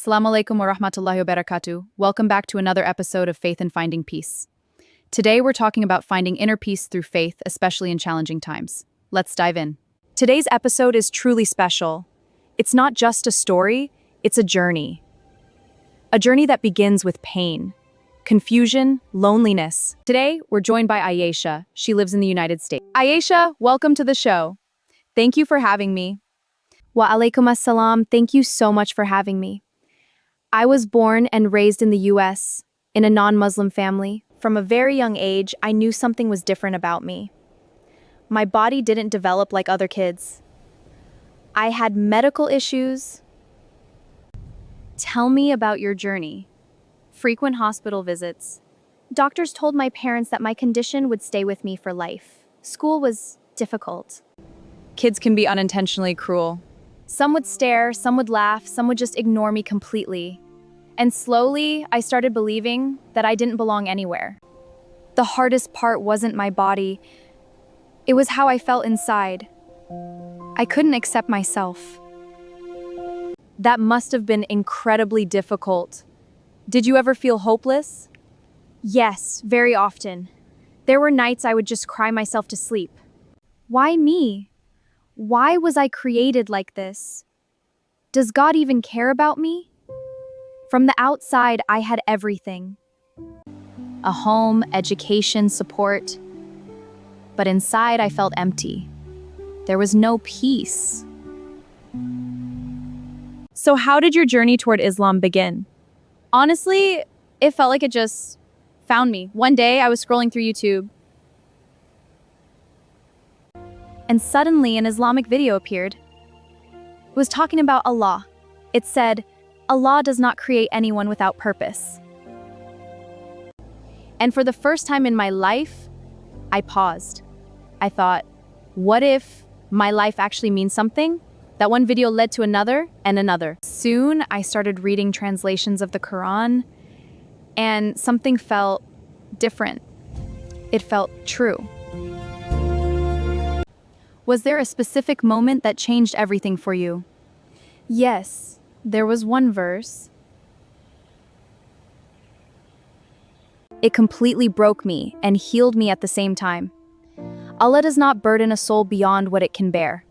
Assalamu alaikum wa rahmatullahi wa barakatuh. Welcome back to another episode of Faith and Finding Peace. Today we're talking about finding inner peace through faith, especially in challenging times. Let's dive in. Today's episode is truly special. It's not just a story, it's a journey. A journey that begins with pain, confusion, loneliness. Today, we're joined by Ayesha. She lives in the United States. Ayesha, welcome to the show. Thank you for having me. Wa alaikum assalam. Thank you so much for having me. I was born and raised in the US, in a non-Muslim family. From a very young age, I knew something was different about me. My body didn't develop like other kids. I had medical issues. Tell me about your journey. Frequent hospital visits. Doctors told my parents that my condition would stay with me for life. School was difficult. Kids can be unintentionally cruel. Some would stare, some would laugh, some would just ignore me completely. And slowly, I started believing that I didn't belong anywhere. The hardest part wasn't my body. It was how I felt inside. I couldn't accept myself. That must have been incredibly difficult. Did you ever feel hopeless? Yes, very often. There were nights I would just cry myself to sleep. Why me? Why was I created like this? Does God even care about me? From the outside, I had everything. A home, education, support. But inside, I felt empty. There was no peace. So how did your journey toward Islam begin? Honestly, it felt like it just found me. One day, I was scrolling through YouTube, and suddenly an Islamic video appeared. It was talking about Allah. It said, Allah does not create anyone without purpose. And for the first time in my life, I paused. I thought, what if my life actually means something? That one video led to another and another. Soon, I started reading translations of the Quran, and something felt different. It felt true. Was there a specific moment that changed everything for you? Yes, there was one verse. It completely broke me and healed me at the same time. Allah does not burden a soul beyond what it can bear.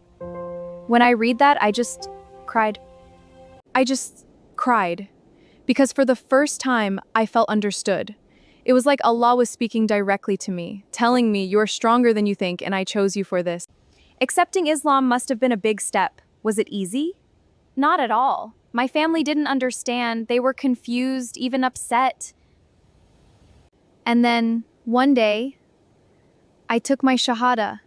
When I read that, I just cried. I just cried. Because for the first time, I felt understood. It was like Allah was speaking directly to me, telling me, "You're stronger than you think, and I chose you for this." Accepting Islam must have been a big step. Was it easy? Not at all. My family didn't understand. They were confused, even upset. And then, one day, I took my Shahada.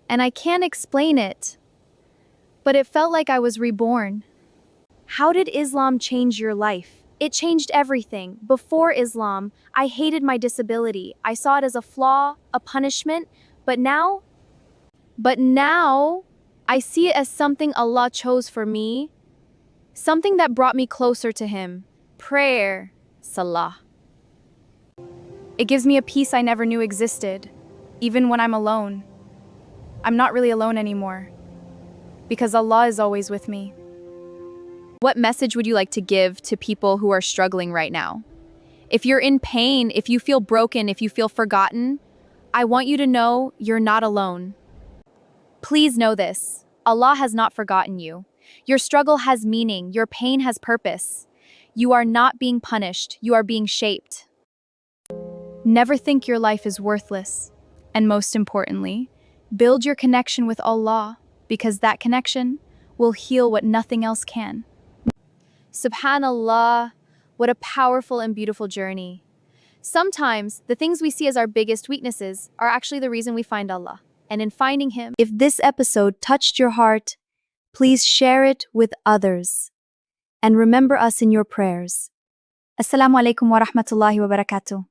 And I can't explain it, but it felt like I was reborn. How did Islam change your life? It changed everything. Before Islam, I hated my disability. I saw it as a flaw, a punishment, but now I see it as something Allah chose for me, something that brought me closer to Him. Prayer, Salah. It gives me a peace I never knew existed, even when I'm alone. I'm not really alone anymore, because Allah is always with me. What message would you like to give to people who are struggling right now? If you're in pain, if you feel broken, if you feel forgotten, I want you to know you're not alone. Please know this. Allah has not forgotten you. Your struggle has meaning. Your pain has purpose. You are not being punished. You are being shaped. Never think your life is worthless. And most importantly, build your connection with Allah, because that connection will heal what nothing else can. Subhanallah, what a powerful and beautiful journey. Sometimes, the things we see as our biggest weaknesses are actually the reason we find Allah. And in finding Him, if this episode touched your heart, please share it with others. And remember us in your prayers. Assalamu alaikum wa rahmatullahi wa barakatuh.